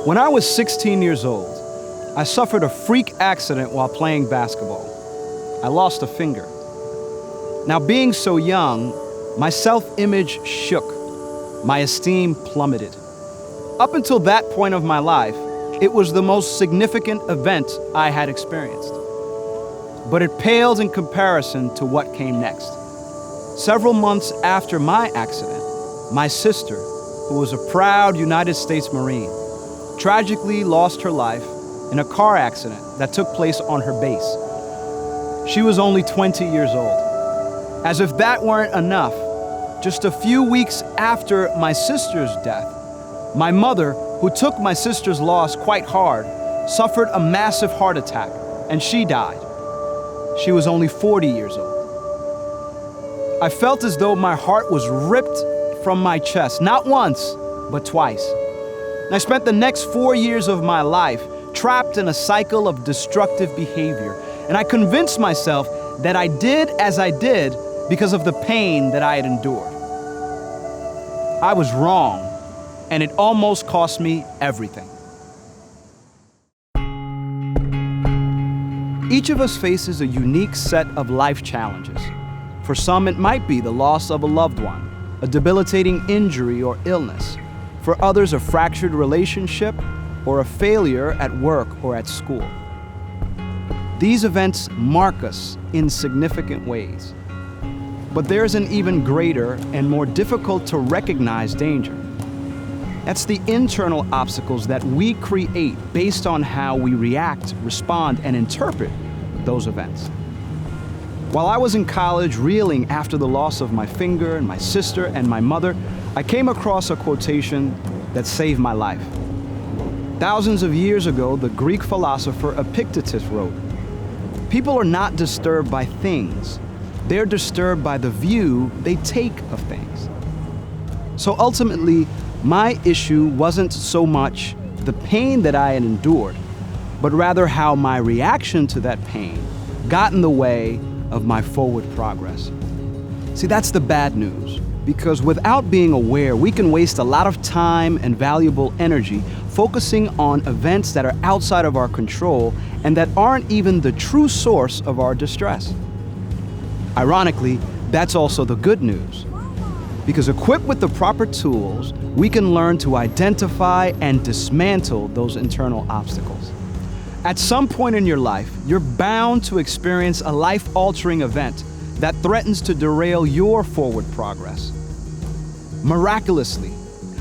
When I was 16 years old, I suffered a freak accident while playing basketball. I lost a finger. Now, being so young, my self-image shook. My esteem plummeted. Up until that point of my life, it was the most significant event I had experienced. But it paled in comparison to what came next. Several months after my accident, my sister, who was a proud United States Marine, tragically lost her life in a car accident that took place on her base. She was only 20 years old. As if that weren't enough, just a few weeks after my sister's death, my mother, who took my sister's loss quite hard, suffered a massive heart attack, and she died. She was only 40 years old. I felt as though my heart was ripped from my chest, not once, but twice. And I spent the next 4 years of my life trapped in a cycle of destructive behavior, and I convinced myself that I did as I did because of the pain that I had endured. I was wrong, and it almost cost me everything. Each of us faces a unique set of life challenges. For some, it might be the loss of a loved one, a debilitating injury or illness. For others, a fractured relationship or a failure at work or at school. These events mark us in significant ways. But there's an even greater and more difficult to recognize danger. That's the internal obstacles that we create based on how we react, respond, and interpret those events. While I was in college reeling after the loss of my finger and my sister and my mother, I came across a quotation that saved my life. Thousands of years ago, the Greek philosopher Epictetus wrote, "People are not disturbed by things. They're disturbed by the view they take of things." So ultimately, my issue wasn't so much the pain that I had endured, but rather how my reaction to that pain got in the way of my forward progress. See, that's the bad news, because without being aware, we can waste a lot of time and valuable energy focusing on events that are outside of our control and that aren't even the true source of our distress. Ironically, that's also the good news, because equipped with the proper tools, we can learn to identify and dismantle those internal obstacles. At some point in your life, you're bound to experience a life-altering event that threatens to derail your forward progress. Miraculously,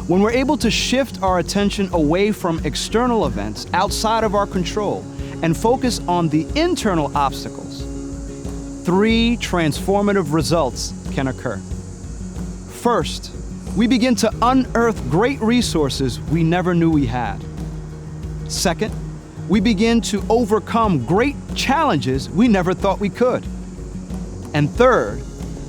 when we're able to shift our attention away from external events outside of our control and focus on the internal obstacles, 3 transformative results can occur. First, we begin to unearth great resources we never knew we had. Second, we begin to overcome great challenges we never thought we could. And third,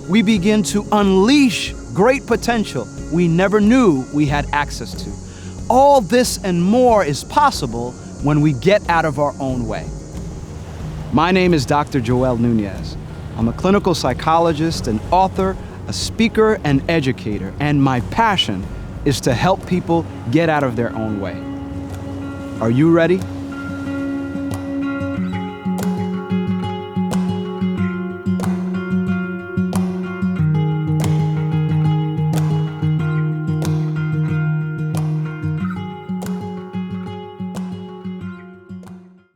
we begin to unleash great potential we never knew we had access to. All this and more is possible when we get out of our own way. My name is Dr. Joël Núñez. I'm a clinical psychologist, an author, a speaker, and educator, and my passion is to help people get out of their own way. Are you ready?